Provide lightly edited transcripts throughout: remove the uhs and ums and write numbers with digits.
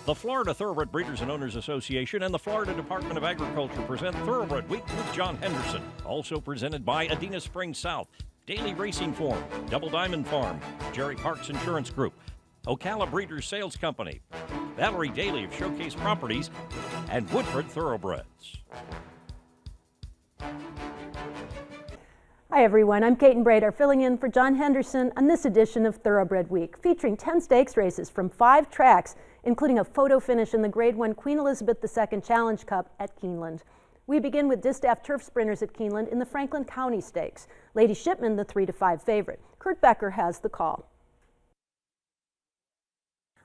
The Florida Thoroughbred Breeders and Owners Association and the Florida Department of Agriculture present Thoroughbred Week with John Henderson. Also presented by Adena Springs South, Daily Racing Form, Double Diamond Farm, Jerry Parks Insurance Group, Ocala Breeders Sales Company, Valerie Daly of Showcase Properties, and Woodford Thoroughbreds. Hi everyone, I'm Kate and Brader filling in for John Henderson on this edition of Thoroughbred Week, featuring 10 stakes races from 5 tracks, including a photo finish in the Grade 1 Queen Elizabeth II Challenge Cup at Keeneland. We begin with distaff turf sprinters at Keeneland in the Franklin County Stakes. Lady Shipman, the 3-5 favorite. Kurt Becker has the call.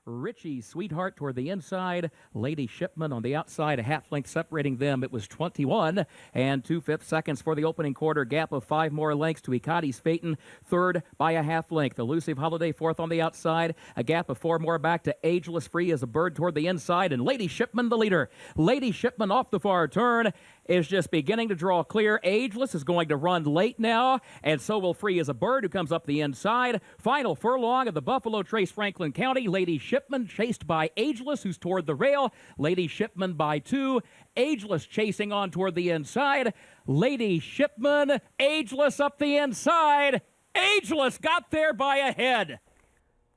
Richie Sweetheart toward the inside, Lady Shipman on the outside, a half length separating them. It was 21 and 2/5 seconds for the opening quarter. Gap of 5 more lengths to Icati's Phaeton, third by a half length. Elusive Holiday fourth on the outside, a gap of 4 more back to Ageless Free as a bird toward the inside, and Lady Shipman the leader. Lady Shipman off the far turn is just beginning to draw clear. Ageless is going to run late now, and so will Free as a bird who comes up the inside. Final furlong of the Buffalo Trace Franklin County. Lady Shipman chased by Ageless, who's toward the rail. Lady Shipman by 2. Ageless chasing on toward the inside. Lady Shipman, Ageless up the inside. Ageless got there by a head.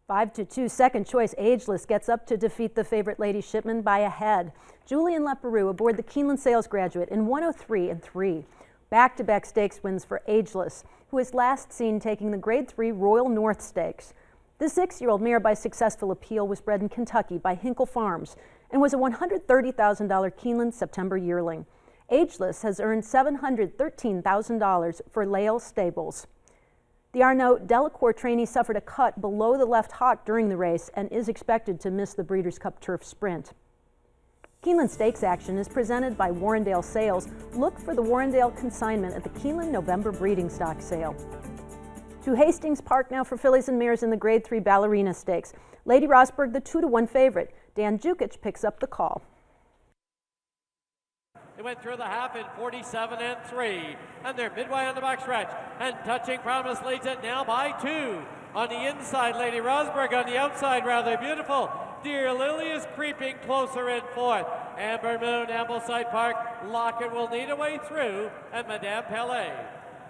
5-2 second choice Ageless gets up to defeat the favorite Lady Shipman by a head. Julian Leperoux aboard the Keeneland Sales Graduate in 103 and 3. Back-to-back stakes wins for Ageless, who was last seen taking the Grade 3 Royal North Stakes. The 6-year-old mare by successful appeal was bred in Kentucky by Hinkle Farms and was a $130,000 Keeneland September yearling. Ageless has earned $713,000 for Lale Stables. The Arnaud Delacour trainee suffered a cut below the left hock during the race and is expected to miss the Breeders' Cup Turf Sprint. Keeneland Stakes action is presented by Warrendale Sales. Look for the Warrendale consignment at the Keeneland November breeding stock sale. To Hastings Park now for fillies and mares in the Grade 3 Ballerina Stakes. Lady Rosberg, the 2-1 favorite. Dan Jukic picks up the call. They went through the half in 47 and 3, and they're midway on the back stretch, and Touching Promise leads it now by 2. On the inside, Lady Rosberg, on the outside, Rather Beautiful. Dear Lily is creeping closer in fourth. Amber Moon, Ambleside Park, Lockett will lead a way through, and Madame Pelé.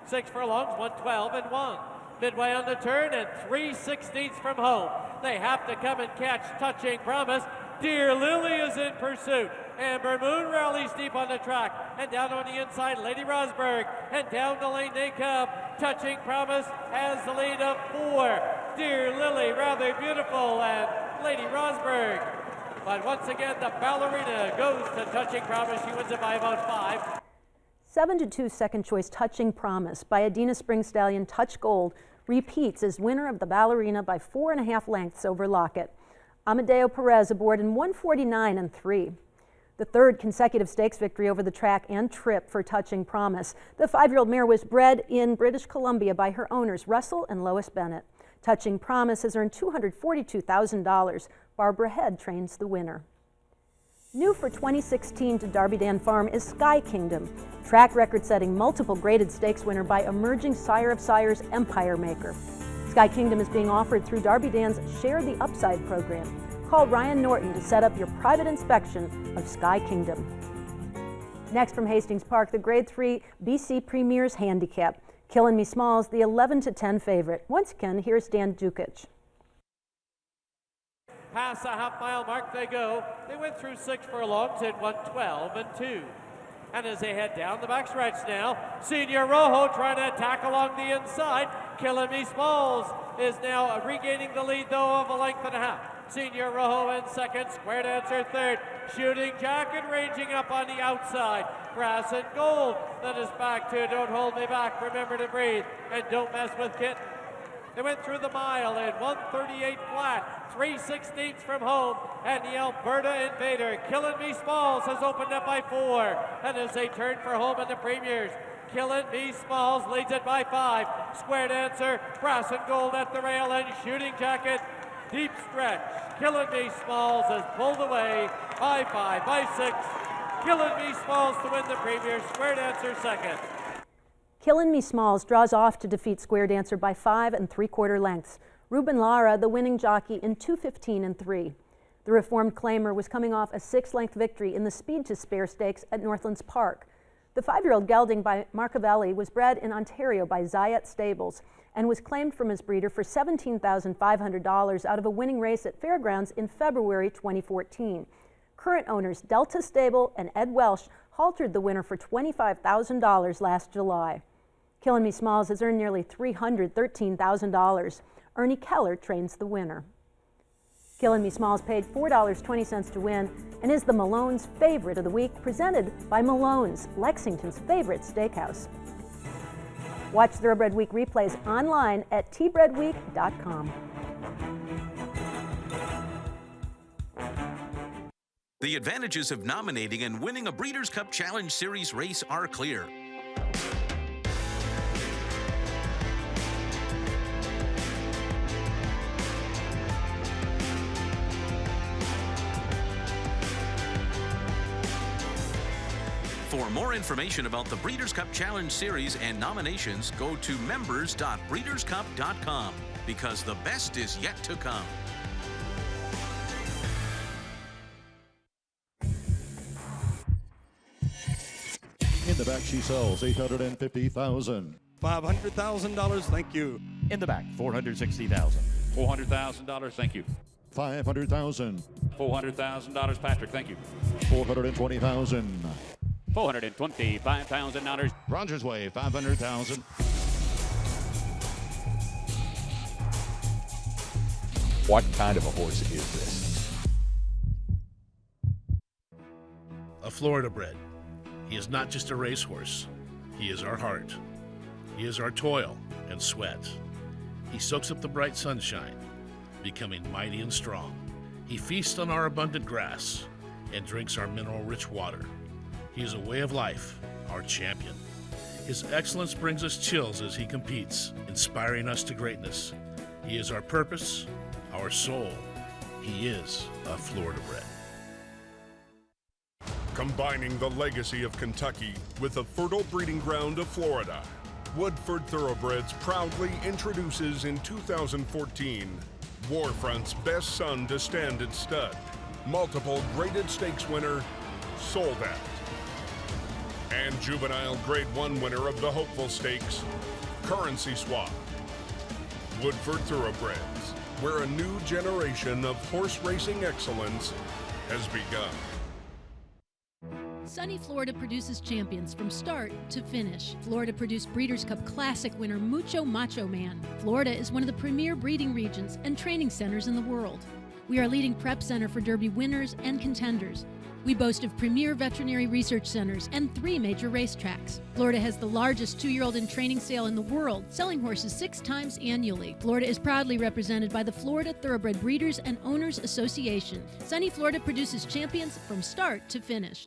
6 furlongs, 112 and 1. Midway on the turn, and 3/16 from home. They have to come and catch Touching Promise. Dear Lily is in pursuit. Amber Moon rallies deep on the track, and down on the inside, Lady Rosberg, and down the lane they come. Touching Promise has the lead of 4. Dear Lily, Rather Beautiful, and Lady Rosberg. But once again, the Ballerina goes to Touching Promise. She wins it by about 5. 7-2 second choice Touching Promise by Adena Springs stallion Touch Gold repeats as winner of the Ballerina by 4.5 lengths over Lockett. Amadeo Perez aboard in 149 and 3. The third consecutive stakes victory over the track and trip for Touching Promise. The 5-year-old mare was bred in British Columbia by her owners, Russell and Lois Bennett. Touching Promise has earned $242,000. Barbara Head trains the winner. New for 2016 to Darby Dan Farm is Sky Kingdom, track record-setting multiple graded stakes winner by emerging Sire of Sires Empire Maker. Sky Kingdom is being offered through Darby Dan's Share the Upside program. Call Ryan Norton to set up your private inspection of Sky Kingdom. Next from Hastings Park, the Grade 3 BC Premier's Handicap. Killin' Me Smalls, the 11-10 favorite. Once again, here's Dan Jukic. Past the half-mile mark they go. They went through 6 furlongs in 112 and 2. And as they head down the backstretch now, Senior Rojo trying to attack along the inside. Killin' Me Smalls is now regaining the lead, though, of a length and a half. Senior Rojo in second, Square Dancer third. Shooting Jacket ranging up on the outside. Brass and Gold that is back to Don't Hold Me Back, Remember to Breathe, and Don't Mess with Kitten. They went through the mile in 138 flat, 3/16 from home, and the Alberta Invader, Killin' Me Smalls, has opened up by 4. And as they turn for home in the Premiers, Killin' Me Smalls leads it by 5. Square Dancer, Brass and Gold at the rail, and Shooting Jacket, deep stretch. Killin' Me Smalls has pulled away by 5, by 6. Killin' Me Smalls to win the Premiers, Square Dancer second. Killin' Me Smalls draws off to defeat Square Dancer by 5 3/4 lengths. Ruben Lara, the winning jockey, in 2:15 and 3. The reformed claimer was coming off a 6-length victory in the Speed to Spare Stakes at Northlands Park. The 5-year-old gelding by Marcavelli was bred in Ontario by Zayat Stables and was claimed from his breeder for $17,500 out of a winning race at Fairgrounds in February 2014. Current owners Delta Stable and Ed Welsh haltered the winner for $25,000 last July. Killin' Me Smalls has earned nearly $313,000. Ernie Keller trains the winner. Killin' Me Smalls paid $4.20 to win and is the Malone's favorite of the week, presented by Malone's, Lexington's favorite steakhouse. Watch Thoroughbred Week replays online at tbredweek.com. The advantages of nominating and winning a Breeders' Cup Challenge Series race are clear. For more information about the Breeders' Cup Challenge Series and nominations, go to members.breederscup.com, because the best is yet to come. In the back, she sells $850,000. $500,000, thank you. In the back, $460,000. $400,000, thank you. $500,000. $400,000, Patrick, thank you. $420,000. $425,000. Rogers Way, $500,000. What kind of a horse is this? A Florida bred. He is not just a racehorse. He is our heart. He is our toil and sweat. He soaks up the bright sunshine, becoming mighty and strong. He feasts on our abundant grass and drinks our mineral-rich water. He is a way of life, our champion. His excellence brings us chills as he competes, inspiring us to greatness. He is our purpose, our soul. He is a Florida bred. Combining the legacy of Kentucky with the fertile breeding ground of Florida, Woodford Thoroughbreds proudly introduces in 2014 Warfront's best son to standard stud, multiple graded stakes winner, Sold Out, and juvenile Grade 1 winner of the Hopeful Stakes, Currency Swap. Woodford Thoroughbreds, where a new generation of horse racing excellence has begun. Sunny Florida produces champions from start to finish. Florida produced Breeders' Cup Classic winner Mucho Macho Man. Florida is one of the premier breeding regions and training centers in the world. We are a leading prep center for Derby winners and contenders. We boast of premier veterinary research centers and 3 major racetracks. Florida has the largest 2-year-old in training sale in the world, selling horses 6 times annually. Florida is proudly represented by the Florida Thoroughbred Breeders and Owners Association. Sunny Florida produces champions from start to finish.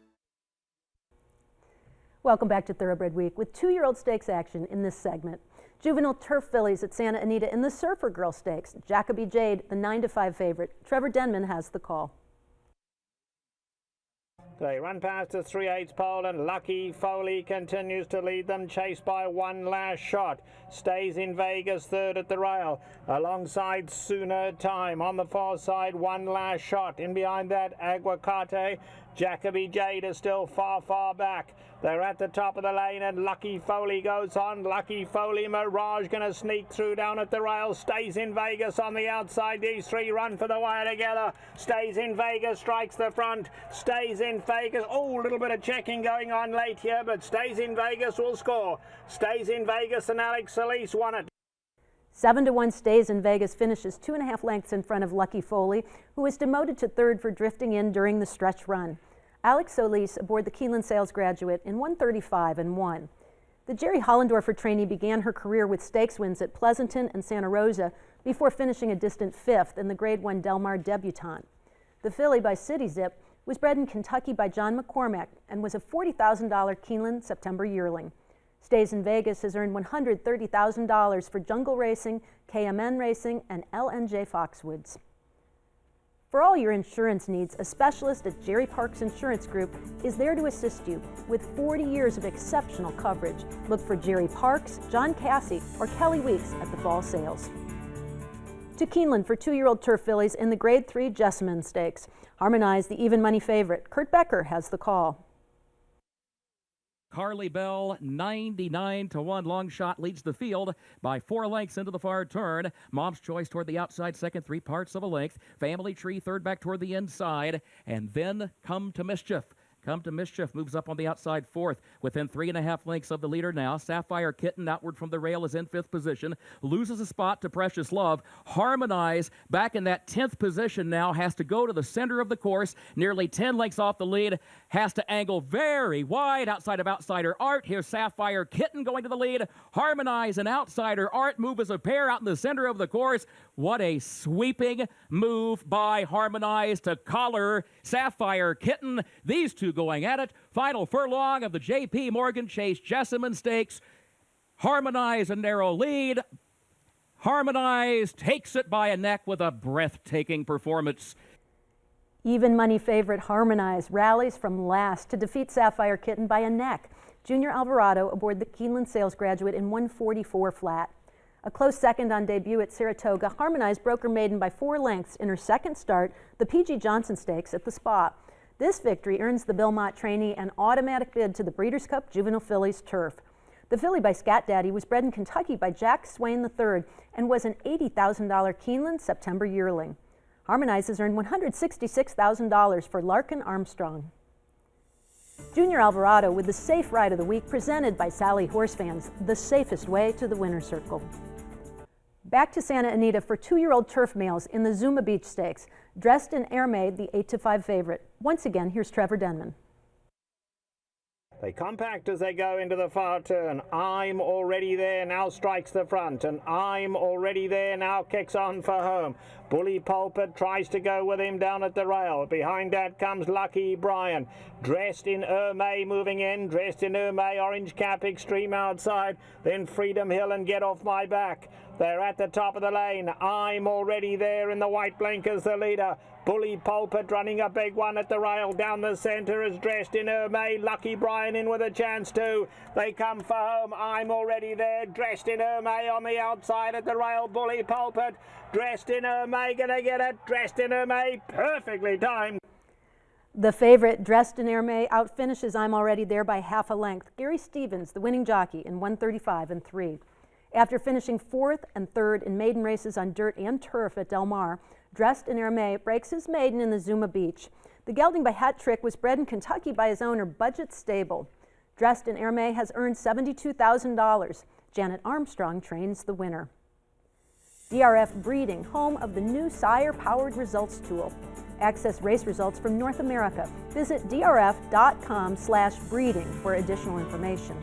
Welcome back to Thoroughbred Week with 2-year-old stakes action in this segment. Juvenile turf fillies at Santa Anita in the Surfer Girl Stakes. Jacoby Jade, the 9-5 favorite. Trevor Denman has the call. They run past the 3/8 pole, and Lucky Foley continues to lead them, chased by One Last Shot. Stays in Vegas, third at the rail. Alongside Sooner Time. On the far side, One Last Shot. In behind that, Aguacate. Jacoby Jade is still far, far back. They're at the top of the lane, and Lucky Foley goes on. Lucky Foley, Mirage going to sneak through down at the rail. Stays in Vegas on the outside. These 3 run for the wire together. Stays in Vegas, strikes the front. Stays in Vegas. Oh, a little bit of checking going on late here, but Stays in Vegas will score. Stays in Vegas, and Alex Solis won it. 7-1 Stays in Vegas finishes 2.5 lengths in front of Lucky Foley, who was demoted to 3rd for drifting in during the stretch run. Alex Solis aboard the Keeneland Sales Graduate in 1:35 and 1. The Jerry Hollendorfer trainee began her career with stakes wins at Pleasanton and Santa Rosa before finishing a distant 5th in the Grade 1 Del Mar Debutante. The filly by City Zip was bred in Kentucky by John McCormack and was a $40,000 Keeneland September yearling. Stays in Vegas has earned $130,000 for Jungle Racing, KMN Racing, and LNJ Foxwoods. For all your insurance needs, a specialist at Jerry Parks Insurance Group is there to assist you with 40 years of exceptional coverage. Look for Jerry Parks, John Cassie, or Kelly Weeks at the fall sales. To Keeneland for 2-year-old turf fillies in the Grade 3 Jessamine Stakes. Harmonize, the even money favorite. Kurt Becker has the call. Carly Bell, 99-1 long shot, leads the field by 4 lengths into the far turn. Mom's Choice toward the outside, second, 3 parts of a length. Family Tree, third back toward the inside. And then Come to Mischief. Come to Mischief moves up on the outside, fourth, within 3.5 lengths of the leader now. Sapphire Kitten outward from the rail is in 5th position, loses a spot to Precious Love. Harmonize back in that 10th position now, has to go to the center of the course, nearly 10 lengths off the lead, has to angle very wide outside of Outsider Art. Here's Sapphire Kitten going to the lead. Harmonize and Outsider Art move as a pair out in the center of the course. What a sweeping move by Harmonize to collar Sapphire Kitten. These two going at it. Final furlong of the J.P. Morgan Chase Jessamine Stakes. Harmonize a narrow lead. Harmonize takes it by a neck with a breathtaking performance. Even money favorite Harmonize rallies from last to defeat Sapphire Kitten by a neck. Junior Alvarado aboard the Keeneland Sales Graduate in 144 flat. A close second on debut at Saratoga, Harmonize broke her maiden by 4 lengths in her second start, the P.G. Johnson Stakes at the Spa. This victory earns the Bill Mott trainee an automatic bid to the Breeders' Cup Juvenile Fillies turf. The filly by Scat Daddy was bred in Kentucky by Jack Swain III and was an $80,000 Keeneland September yearling. Harmonize has earned $166,000 for Larkin Armstrong. Junior Alvarado with the safe ride of the week presented by Sally Horse Fans, the safest way to the winner's circle. Back to Santa Anita for 2-year-old turf males in the Zuma Beach Stakes. Dressed in Air Maid, the 8-5 favorite. Once again, here's Trevor Denman. They compact as they go into the far turn. I'm Already There now strikes the front, and I'm Already There now kicks on for home. Bully Pulpit tries to go with him down at the rail. Behind that comes Lucky Brian, dressed in Ermay moving in, dressed in Ermay, orange cap extreme outside, then Freedom Hill and Get Off My Back. They're at the top of the lane. I'm Already There in the white blinkers, the leader. Bully Pulpit running a big one at the rail. Down the centre is dressed in Ermay. Lucky Brian in with a chance too. They come for home. I'm Already There. Dressed in Ermay on the outside at the rail. Bully Pulpit dressed in Ermay. Gonna get it. Dressed in Ermay. Perfectly timed. The favorite, Dressed in Ermay, outfinishes I'm Already There by half a length. Gary Stevens, the winning jockey, in 135 3. After finishing 4th and 3rd in maiden races on dirt and turf at Del Mar, Dressed in Ermay breaks his maiden in the Zuma Beach. The gelding by Hat Trick was bred in Kentucky by his owner, Budget Stable. Dressed in Ermay has earned $72,000. Janet Armstrong trains the winner. DRF Breeding, home of the new sire-powered results tool. Access race results from North America. Visit drf.com/breeding for additional information.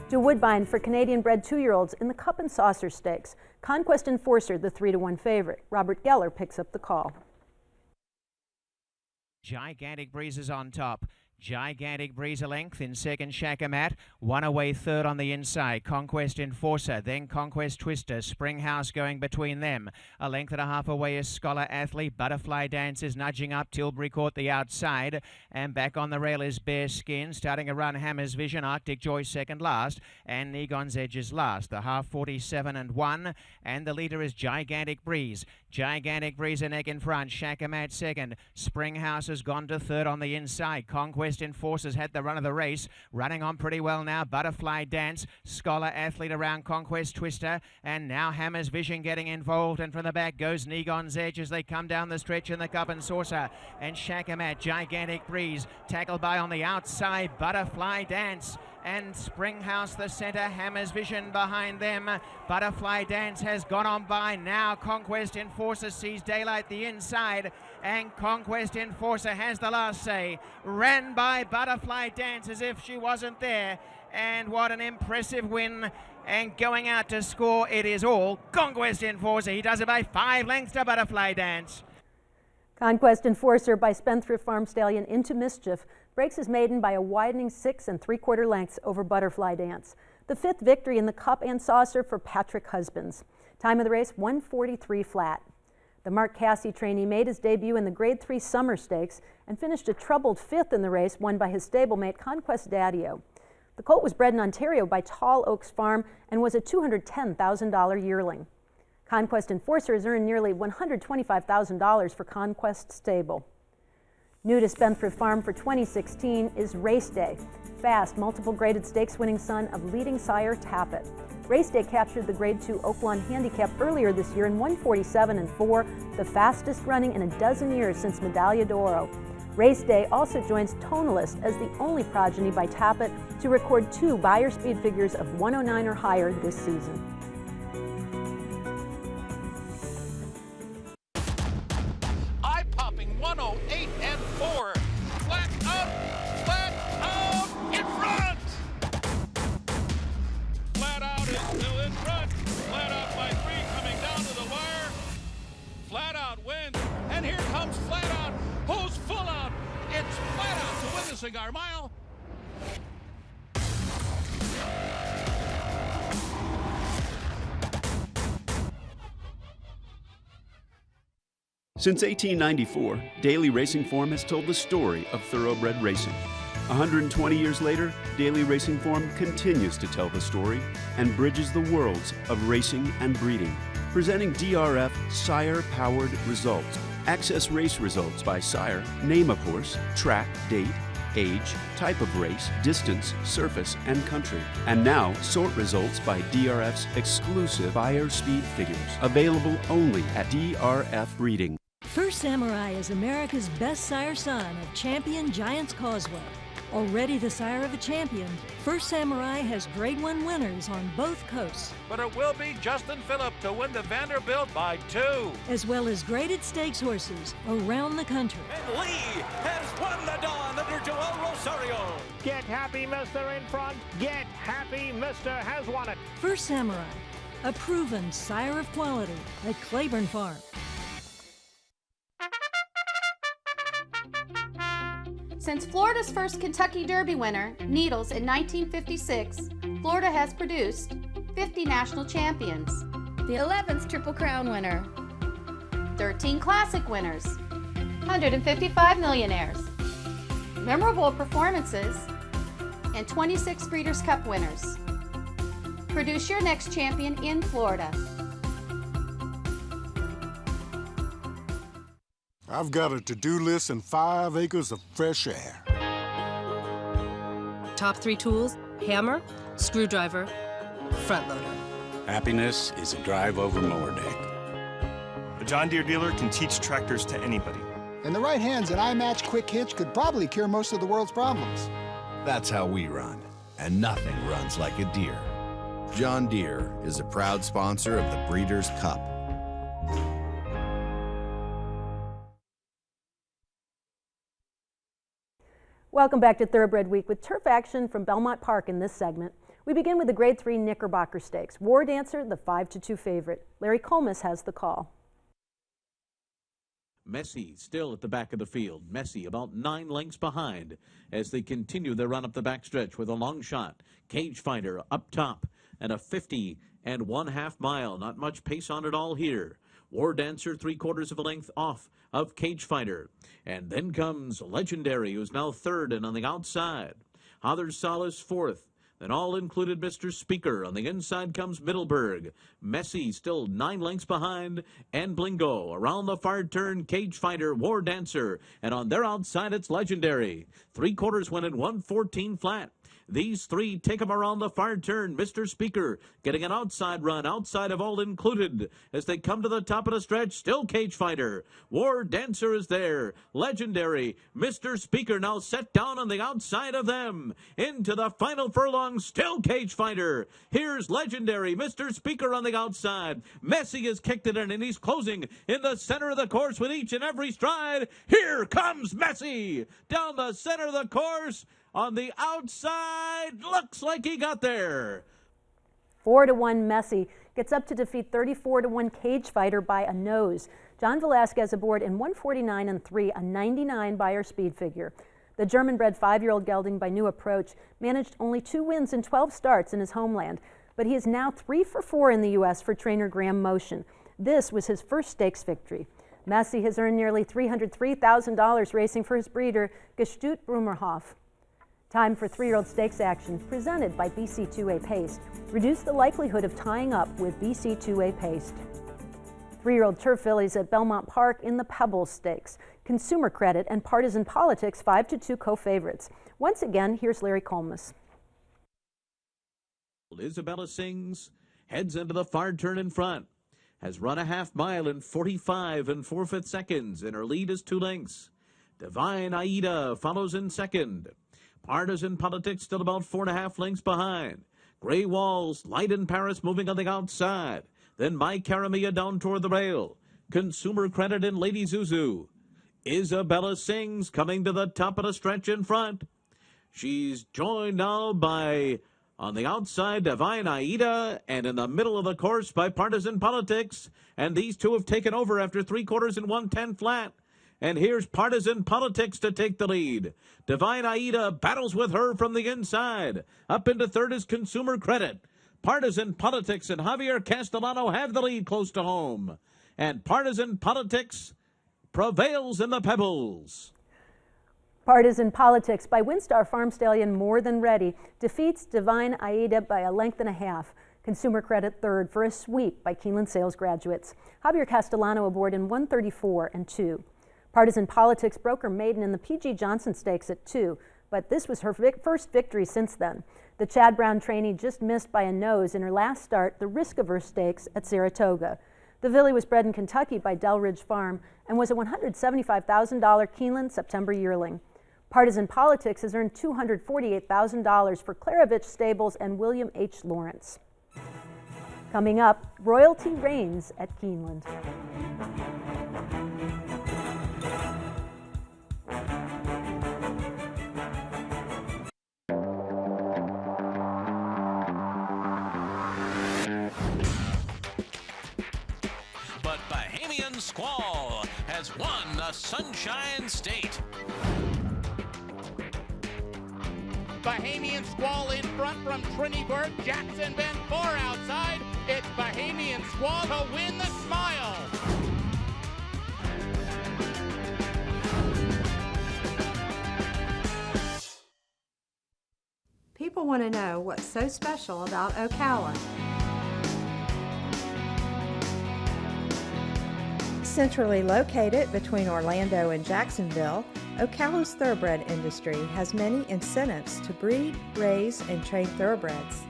To Woodbine for Canadian-bred 2-year-olds in the Cup and Saucer Stakes. Conquest Enforcer, the 3-1 favorite. Robert Geller picks up the call. Gigantic Breezes on top. Gigantic Breeze a length in second, Shakamat. One away third on the inside. Conquest Enforcer, then Conquest Twister. Springhouse going between them. A length and a half away is Scholar Athlete. Butterfly Dance is nudging up. Tilbury Court the outside. And back on the rail is Bear Skin. Starting a run, Hammer's Vision. Arctic Joy second last. And Negon's Edge is last. The half 47 1. And the leader is Gigantic Breeze. Gigantic Breeze a neck in front. Shakamat second. Springhouse has gone to third on the inside. Conquest Enforcers had the run of the race, running on pretty well now. Butterfly Dance, Scholar Athlete around Conquest Twister, and now Hammer's Vision getting involved, and from the back goes Negon's Edge as they come down the stretch in the Cup and Saucer, and Shakamat, Gigantic Breeze, tackled by on the outside, Butterfly Dance, and Springhouse the centre, Hammer's Vision behind them. Butterfly Dance has gone on by now. Conquest Enforcer sees daylight the inside, and Conquest Enforcer has the last say. Ran by Butterfly Dance as if she wasn't there, and what an impressive win. And going out to score, it is all Conquest Enforcer. He does it by 5 lengths to Butterfly Dance. Conquest Enforcer by Spendthrift Farm Stallion Into Mischief breaks his maiden by a widening 6 3/4 lengths over Butterfly Dance. The 5th victory in the Cup and Saucer for Patrick Husbands. Time of the race, 143 flat. The Mark Cassey trainee made his debut in the Grade 3 Summer Stakes and finished a troubled 5th in the race, won by his stablemate Conquest Daddio. The colt was bred in Ontario by Tall Oaks Farm and was a $210,000 yearling. Conquest Enforcer has earned nearly $125,000 for Conquest Stable. New to Spendthrift Farm for 2016 is Race Day. Fast, multiple graded stakes winning son of leading sire Tappet. Race Day captured the Grade 2 Oaklawn Handicap earlier this year in 1:47.4, the fastest running in a dozen years since Medaglia d'Oro. Race Day also joins Tonalist as the only progeny by Tappet to record 2 Beyer speed figures of 109 or higher this season. Eye-popping 108 and 4. Flat out in front. Flat out is still in front. Flat out by 3 coming down to the wire. Flat out wins, and here comes Flat Out. Who's full out? It's Flat Out to win the Cigar Mile. Since 1894, Daily Racing Form has told the story of thoroughbred racing. 120 years later, Daily Racing Form continues to tell the story and bridges the worlds of racing and breeding, presenting DRF sire-powered results. Access race results by sire, name of horse, track, date, age, type of race, distance, surface, and country. And now, sort results by DRF's exclusive Beyer speed figures, available only at DRF Breeding. First Samurai is America's best sire son of champion Giants Causeway. Already the sire of a champion, First Samurai has Grade 1 winners on both coasts. But it will be Justin Phillip to win the Vanderbilt by 2. As well as graded stakes horses around the country. And Lee has won the Dawn under Joel Rosario. Get Happy Mister in front. Get Happy Mister has won it. First Samurai, a proven sire of quality at Claiborne Farm. Since Florida's first Kentucky Derby winner, Needles, in 1956, Florida has produced 50 national champions, the 11th Triple Crown winner, 13 Classic winners, 155 millionaires, memorable performances, and 26 Breeders' Cup winners. Produce your next champion in Florida. I've got a to-do list and 5 acres of fresh air. Top 3 tools: hammer, screwdriver, front loader. Happiness is a drive-over mower deck. A John Deere dealer can teach tractors to anybody. In the right hands, an iMatch Quick Hitch could probably cure most of the world's problems. That's how we run, and nothing runs like a Deere. John Deere is a proud sponsor of the Breeders' Cup. Welcome back to Thoroughbred Week with turf action from Belmont Park in this segment. We begin with the Grade 3 Knickerbocker Stakes. War Dancer, the 5-2 favorite. Larry Colmus has the call. Messi still at the back of the field. Messi about 9 lengths behind as they continue their run up the backstretch with a long shot. Cage Fighter up top and a 50 1/2 mile. Not much pace on it all here. War Dancer 3/4 of a length off of Cage Fighter. And then comes Legendary, who's now third and on the outside. Other Solace fourth. Then all included Mr. Speaker. On the inside comes Middleburg. Messi still 9 lengths behind. And Blingo. Around the far turn, Cage Fighter, War Dancer. And on their outside, it's Legendary. 3/4 went at 114 flat. These 3 take them around the far turn. Mr. Speaker getting an outside run, outside of all included. As they come to the top of the stretch, still Cage Fighter. War Dancer is there. Legendary. Mr. Speaker now set down on the outside of them. Into the final furlong, still Cage Fighter. Here's Legendary. Mr. Speaker on the outside. Messi has kicked it in, and he's closing in the center of the course with each and every stride. Here comes Messi down the center of the course. On the outside, looks like he got there. 4-1 Messi gets up to defeat 34-1 Cage Fighter by a nose. John Velasquez aboard in 149-3, a 99 Beyer speed figure. The German-bred 5-year-old gelding by New Approach managed only 2 wins in 12 starts in his homeland, but he is now 3 for 4 in the U.S. for trainer Graham Motion. This was his first stakes victory. Messi has earned nearly $303,000 racing for his breeder, Gestüt Brumerhof. Time for 3-year-old stakes action, presented by BC2A Paste. Reduce the likelihood of tying up with BC2A Paste. 3-year-old turf fillies at Belmont Park in the Pebbles Stakes. Consumer Credit and Partisan Politics 5-2 co-favorites. Once again, here's Larry Colmus. Isabella Sings heads into the far turn in front. Has run a half mile in 45 4/5 seconds, and her lead is 2 lengths. Divine Aida follows in second. Partisan Politics still about 4.5 lengths behind. Gray Walls, Light in Paris moving on the outside. Then My Caramia down toward the rail. Consumer Credit and Lady Zuzu. Isabella Sings coming to the top of the stretch in front. She's joined now by, on the outside, Divine Aida, and in the middle of the course by Partisan Politics. And these two have taken over after 3/4 and 1/10 flat. And here's Partisan Politics to take the lead. Divine Aida battles with her from the inside. Up into third is Consumer Credit. Partisan Politics and Javier Castellano have the lead close to home. And Partisan Politics prevails in the Pebbles. Partisan Politics by Winstar Farm Stallion More Than Ready defeats Divine Aida by a length and a half. Consumer Credit third for a sweep by Keeneland Sales Graduates. Javier Castellano aboard in 134 and 2. Partisan Politics broke her maiden in the P.G. Johnson Stakes at 2, but this was her first victory since then. The Chad Brown trainee just missed by a nose in her last start, the Risk-Averse Stakes at Saratoga. The filly was bred in Kentucky by Delridge Farm and was a $175,000 Keeneland September yearling. Partisan Politics has earned $248,000 for Claravich Stables and William H. Lawrence. Coming up, Royalty reigns at Keeneland. But Bahamian Squall has won the Sunshine State. Bahamian Squall in front from Trinity-Burg, Jackson Bend 4 outside. It's Bahamian Squall to win the Smile. People want to know what's so special about Ocala. Centrally located between Orlando and Jacksonville, Ocala's thoroughbred industry has many incentives to breed, raise, and train thoroughbreds.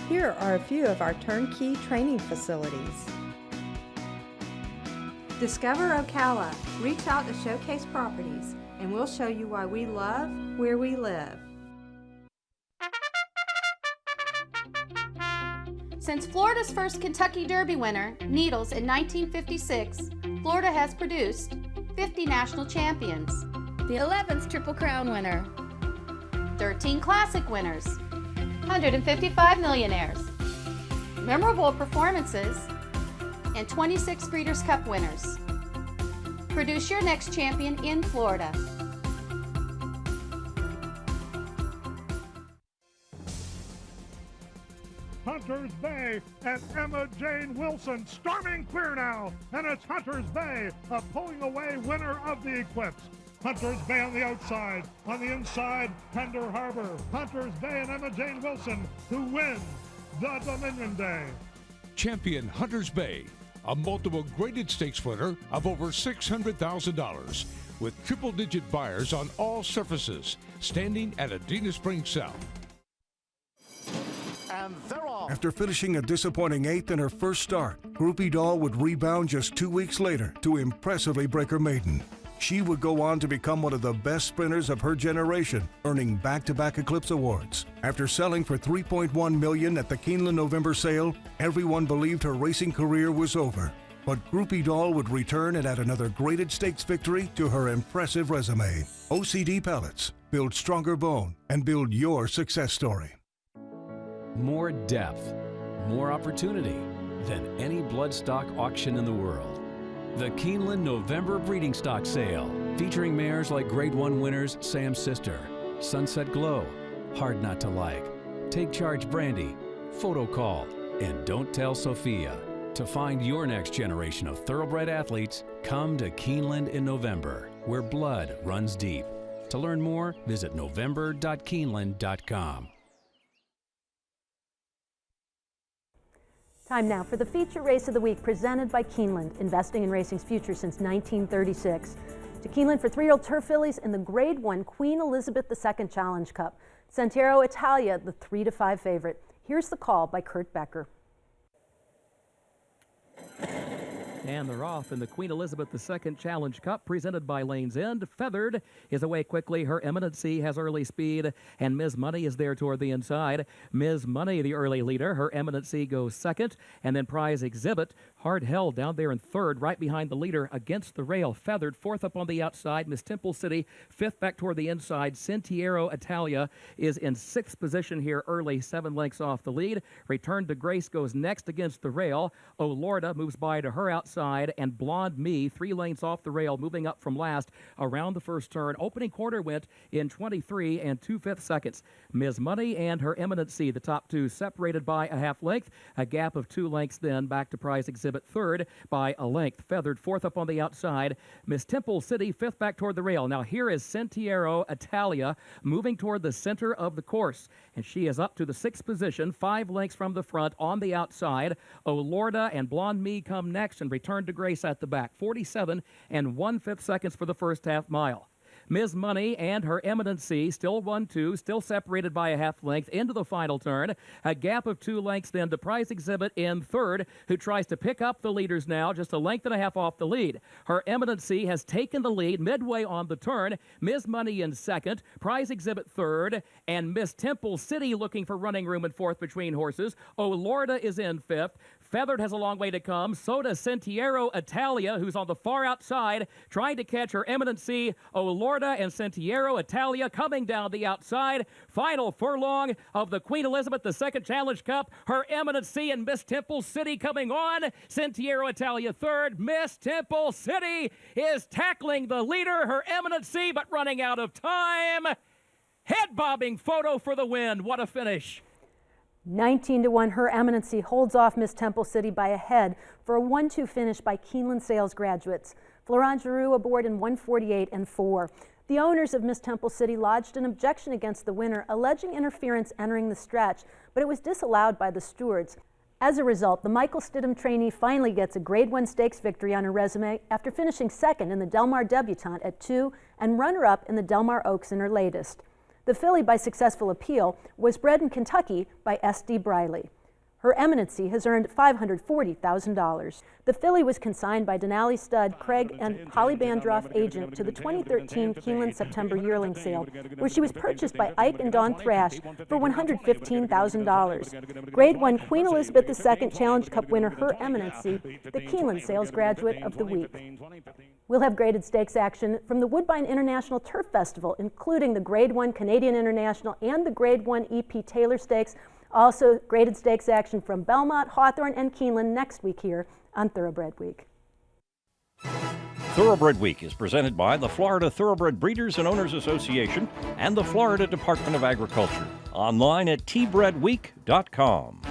Here are a few of our turnkey training facilities. Discover Ocala. Reach out to Showcase Properties, and we'll show you why we love where we live. Since Florida's first Kentucky Derby winner, Needles, in 1956, Florida has produced 50 national champions, the 11th Triple Crown winner, 13 Classic winners, 155 millionaires, memorable performances, and 26 Breeders' Cup winners. Produce your next champion in Florida. Hunters Bay and Emma Jane Wilson storming clear now, and it's Hunters Bay, a pulling away winner of the Eclipse. Hunters Bay on the inside, Tender Harbor. Hunters Bay and Emma Jane Wilson who win the Dominion Day. Champion Hunters Bay, a multiple graded stakes winner of over $600,000 with triple-digit buyers on all surfaces, standing at Adena Springs South. After finishing a disappointing 8th in her first start, Groupie Doll would rebound just 2 weeks later to impressively break her maiden. She would go on to become one of the best sprinters of her generation, earning back-to-back Eclipse awards. After selling for $3.1 million at the Keeneland November sale, everyone believed her racing career was over. But Groupie Doll would return and add another graded stakes victory to her impressive resume. OCD Pellets, build stronger bone and build your success story. More depth, more opportunity than any bloodstock auction in the world. The Keeneland November Breeding Stock Sale, featuring mares like Grade 1 winners Sam's Sister, Sunset Glow, Hard Not to Like, Take Charge Brandy, Photo Call, and Don't Tell Sophia. To find your next generation of thoroughbred athletes, come to Keeneland in November, where blood runs deep. To learn more, visit november.keeneland.com. Time now for the feature race of the week presented by Keeneland, investing in racing's future since 1936. To Keeneland for 3-year-old turf fillies in the Grade 1 Queen Elizabeth II Challenge Cup. Sentiero Italia, the 3-5 favorite. Here's the call by Kurt Becker. And they're off in the Queen Elizabeth II Challenge Cup, presented by Lane's End. Feathered is away quickly. Her Eminency has early speed, and Ms. Money is there toward the inside. Ms. Money, the early leader. Her Eminency goes second, and then Prize Exhibit, hard held down there in third, right behind the leader against the rail. Feathered, fourth up on the outside. Miss Temple City, fifth back toward the inside. Sentiero Italia is in sixth position here early, 7 lengths off the lead. Return to Grace goes next against the rail. Oh Lorda moves by to her outside, and Blonde Me 3 lanes off the rail, moving up from last around the first turn. Opening quarter went in 23 2/5 seconds. Ms. Money and her Eminency, the top two, separated by a half length. A gap of 2 lengths then back to Prize Exhibit third by a length. Feathered fourth up on the outside. Miss Temple City fifth back toward the rail. Now here is Sentiero Italia moving toward the center of the course, and she is up to the 6th position, 5 lengths from the front on the outside. Oh Lorda and Blonde Me come next and return to Grace at the back. 47 1/5 seconds for the first half mile. Ms. Money and her Eminency still 1-2, still separated by a half length into the final turn. A gap of 2 lengths then to Prize Exhibit in third, who tries to pick up the leaders now, just a length and a half off the lead. Her Eminency has taken the lead midway on the turn. Ms. Money in second, Prize Exhibit third, and Miss Temple City looking for running room in fourth between horses. Oh Lorda is in fifth. Feathered has a long way to come. So does Sentiero Italia, who's on the far outside, trying to catch her Eminency. Oh Lorda and Sentiero Italia coming down the outside. Final furlong of the Queen Elizabeth II Challenge Cup. Her Eminency and Miss Temple City coming on. Sentiero Italia third. Miss Temple City is tackling the leader, her Eminency, but running out of time. Head-bobbing photo for the win. What a finish. 19-1, her Eminency holds off Miss Temple City by a head for a 1-2 finish by Keeneland sales graduates. Florent Giroux aboard in 148 4. The owners of Miss Temple City lodged an objection against the winner, alleging interference entering the stretch, but it was disallowed by the stewards. As a result, the Michael Stidham trainee finally gets a Grade 1 stakes victory on her resume after finishing second in the Del Mar Debutante at 2 and runner-up in the Del Mar Oaks in her latest. The filly, by successful appeal, was bred in Kentucky by S.D. Briley. Her Eminency has earned $540,000. The filly was consigned by Denali stud Craig and Holly Bandroff, agent, to the 2013 Keeneland September yearling sale, where she was purchased by Ike and Dawn Thrash for $115,000. Grade 1 Queen Elizabeth II Challenge Cup winner, her Eminency, the Keeneland Sales Graduate of the Week. We'll have graded stakes action from the Woodbine International Turf Festival, including the Grade 1 Canadian International and the Grade 1 EP Taylor Stakes. Also, graded stakes action from Belmont, Hawthorne, and Keeneland next week here on Thoroughbred Week. Thoroughbred Week is presented by the Florida Thoroughbred Breeders and Owners Association and the Florida Department of Agriculture. Online at tbredweek.com.